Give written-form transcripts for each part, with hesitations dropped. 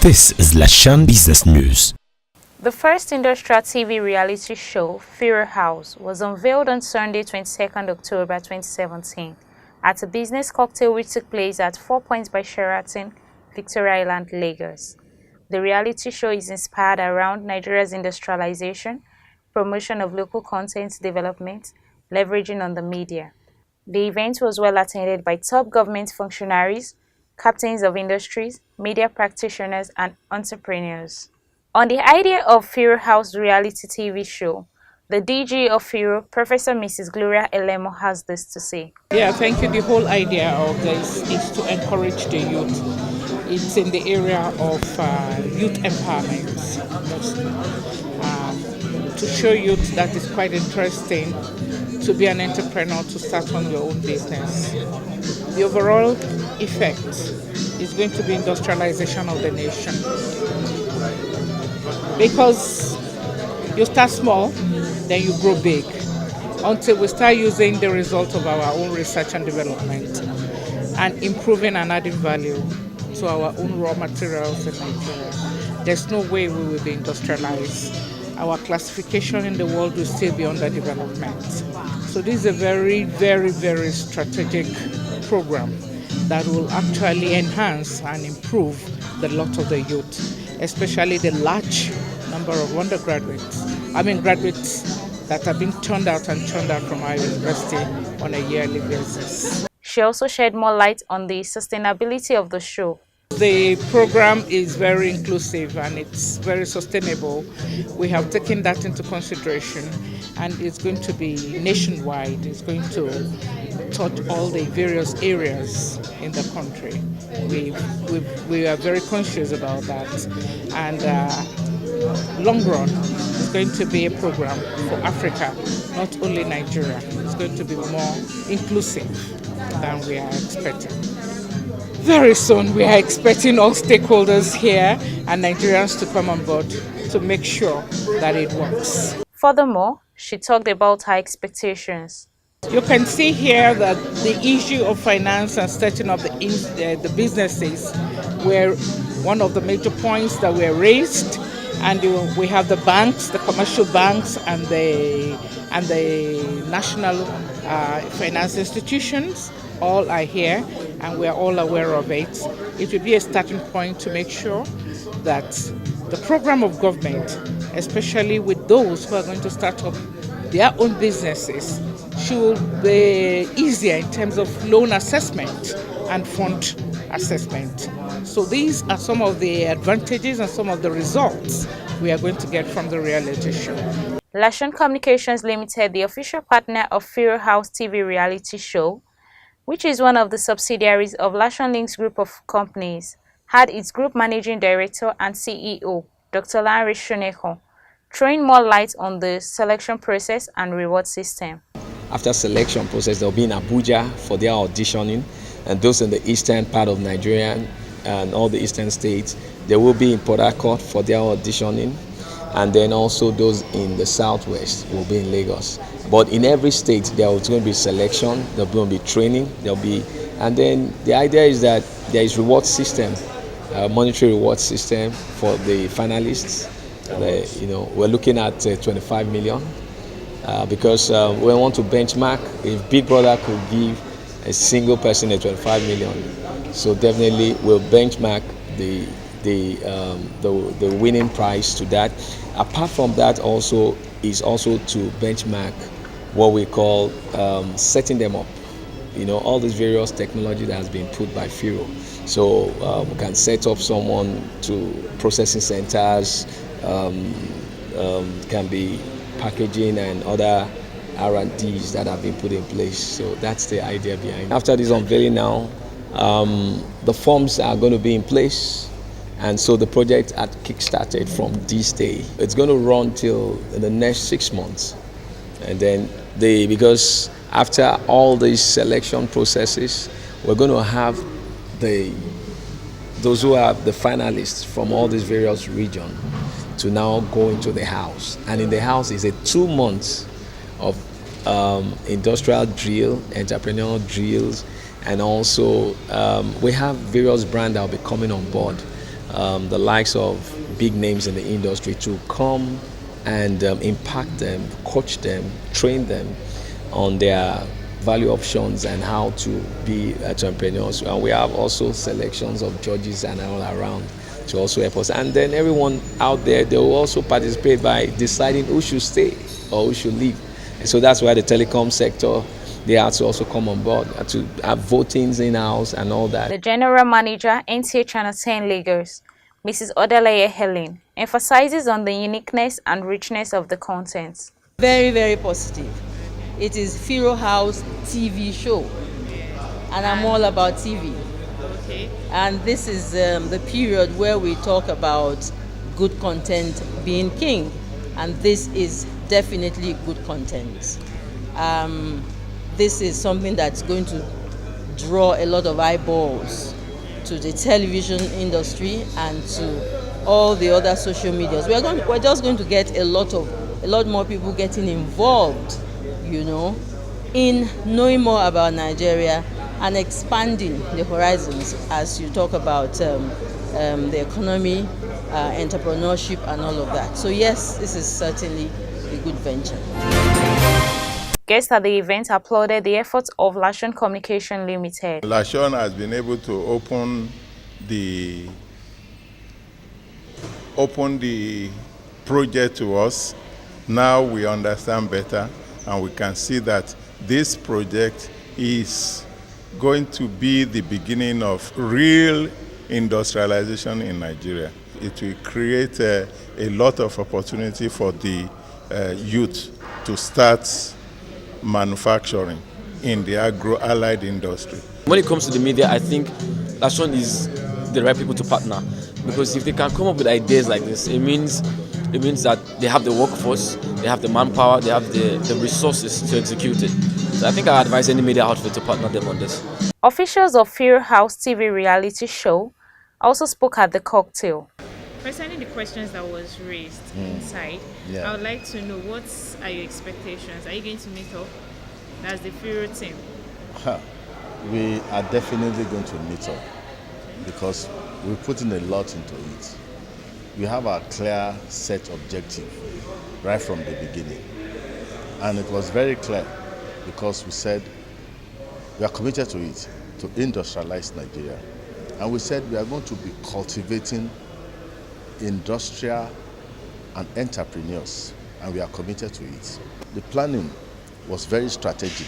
This is Lashan Business News. The first industrial TV reality show, FIIRO House, was unveiled on Sunday, 22nd October 2017 at a business cocktail which took place at 4 Points by Sheraton, Victoria Island, Lagos. The reality show is inspired around Nigeria's industrialization, promotion of local content development, leveraging on the media. The event was well attended by top government functionaries, captains of industries, media practitioners, and entrepreneurs. On the idea of FIIRO House reality TV show, the DG of FIIRO, Professor Mrs. Gloria Elemo, has this to say. Yeah, thank you. The whole idea of this is to encourage the youth. It's in the area of youth empowerment. To show youth that it's quite interesting to be an entrepreneur, to start on your own business. The overall effect is going to be industrialization of the nation. Because you start small, then you grow big, until we start using the result of our own research and development and improving and adding value to our own raw materials in Nigeria. There's no way we will be industrialized. Our classification in the world will still be under development. So this is a very, very, very strategic program that will actually enhance and improve the lot of the youth, especially the large number of graduates that have been turned out from our university on a yearly basis. She also shed more light on the sustainability of the show. The program is very inclusive and it's very sustainable. We have taken that into consideration, and it's going to be nationwide. It's going to touch all the various areas in the country. We are very conscious about that, and long run, it's going to be a program for Africa, not only Nigeria. It's going to be more inclusive than we are expecting. Very soon, we are expecting all stakeholders here and Nigerians to come on board to make sure that it works. Furthermore, she talked about her expectations. You can see here that the issue of finance and setting up the businesses were one of the major points that were raised, and we have the banks, the commercial banks, and the national finance institutions. All are here, and we are all aware of it. It will be a starting point to make sure that the program of government, especially with those who are going to start up their own businesses, should be easier in terms of loan assessment and fund assessment. So these are some of the advantages and some of the results we are going to get from the reality show. Lashan Communications Limited, the official partner of FIIRO House TV reality show, which is one of the subsidiaries of Lashan Links Group of Companies, had its Group Managing Director and CEO, Dr. Lanre Shonekan, throwing more light on the selection process and reward system. After selection process, they'll be in Abuja for their auditioning, and those in the eastern part of Nigeria and all the eastern states, they will be in Port Harcourt for their auditioning, and then also those in the southwest will be in Lagos. But in every state, there is going to be selection, there's going to be training, and then the idea is that there is reward system, monetary reward system for the finalists. We're looking at 25 million because we want to benchmark. If Big Brother could give a single person a 25 million, so definitely we'll benchmark the winning prize to that. Apart from that, also is also to benchmark what we call setting them up. All these various technology that has been put by FIIRO. So we can set up someone to processing centers, can be packaging and other R&Ds that have been put in place. So that's the idea behind it. After this unveiling now, the forms are going to be in place. And so the project had kick-started from this day. It's going to run till the next 6 months. And then because after all these selection processes, we're going to have those who are the finalists from all these various regions to now go into the house. And in the house is a 2 months of industrial drill, entrepreneurial drills, and also we have various brands that will be coming on board. the likes of big names in the industry to come and impact them, coach them, train them on their value options and how to be entrepreneurs. And we have also selections of judges and all around to also help us. And then everyone out there, they will also participate by deciding who should stay or who should leave. And so that's why the telecom sector, they have to also come on board to have votings in-house and all that. The General Manager, NTA Channel 10 Lagos, Mrs. Odalaye Helen, emphasizes on the uniqueness and richness of the content. Very, very positive. It is FIIRO House TV show, and I'm all about TV. Okay. And this is the period where we talk about good content being king, and this is definitely good content. This is something that's going to draw a lot of eyeballs to the television industry and to all the other social medias. We're just going to get a lot more people getting involved, in knowing more about Nigeria and expanding the horizons as you talk about the economy, entrepreneurship and all of that. So yes, this is certainly a good venture. Guests at the event applauded the efforts of Lashon Communication Limited. Lashon has been able to open the project to us. Now we understand better, and we can see that this project is going to be the beginning of real industrialization in Nigeria. It will create a lot of opportunity for the youth to start manufacturing in the agro-allied industry. When it comes to the media, I think Lashon is the right people to partner, because if they can come up with ideas like this, it means that they have the workforce, they have the manpower, they have the resources to execute it. So I think I advise any media outfit to partner them on this. Officials of FIIRO House TV reality show also spoke at the cocktail. Concerning the questions that was raised inside, I would like to know, what are your expectations? Are you going to meet up? That's the FIIRO team. We are definitely going to meet up because we're putting a lot into it. We have a clear set objective right from the beginning. And it was very clear because we said we are committed to it, to industrialize Nigeria. And we said we are going to be cultivating industrial and entrepreneurs, and we are committed to it. The planning was very strategic,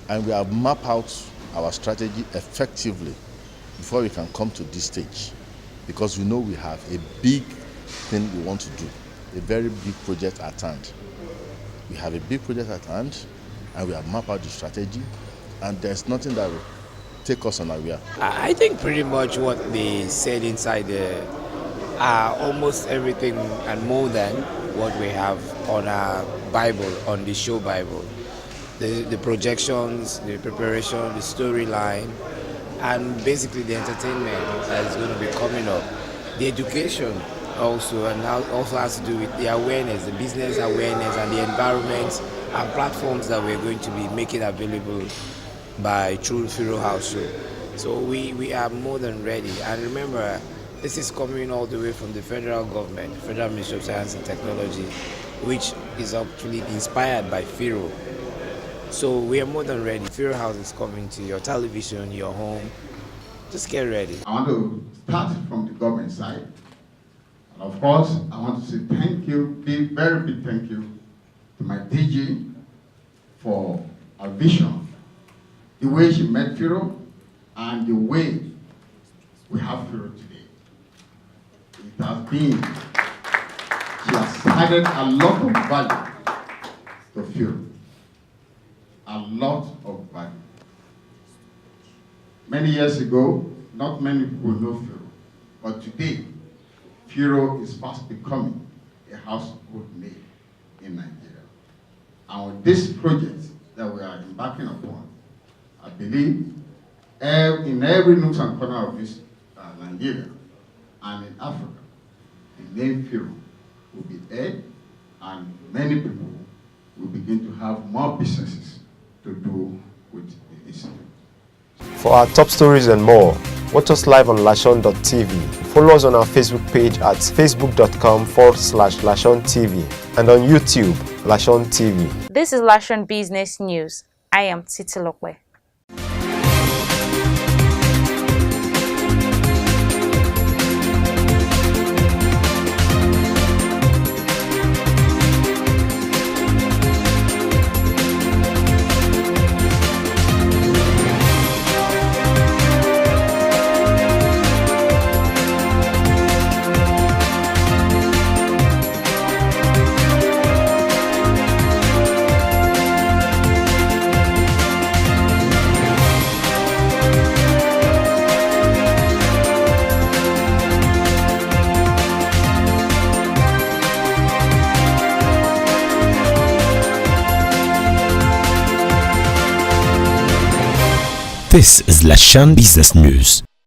and we have mapped out our strategy effectively before we can come to this stage, because we know we have a big thing we want to do, a very big project at hand. We have a big project at hand, and we have mapped out the strategy, and there's nothing that will take us unaware. I think pretty much what they said inside there are almost everything and more than what we have on our Bible, on the show Bible. The projections, the preparation, the storyline, and basically the entertainment that is going to be coming up. The education also, and also has to do with the awareness, the business awareness and the environments and platforms that we're going to be making available by through FIIRO House show. So we are more than ready. And remember, this is coming all the way from the federal government, Federal Ministry of Science and Technology, which is actually inspired by FIIRO. So we are more than ready. FIIRO House is coming to your television, your home. Just get ready. I want to start from the government side. And of course, I want to say thank you, big, very big thank you to my DG for her vision, the way she met FIIRO, and the way we have FIIRO today. It has been, she has added a lot of value to FIIRO. A lot of value. Many years ago, not many people know FIIRO, but today, FIIRO is fast becoming a household name in Nigeria. And with this project that we are embarking upon, I believe in every nook and corner of this Nigeria and in Africa, the name FIIRO will be heard, and many people will begin to have more businesses to do with the institute. For our top stories and more, Watch us live on lashon.tv. Follow us on our Facebook page at facebook.com/LashonTV and on YouTube, Lashon TV. This is Lashon Business News. I am Titi Lokwe. This is Lashon Business News.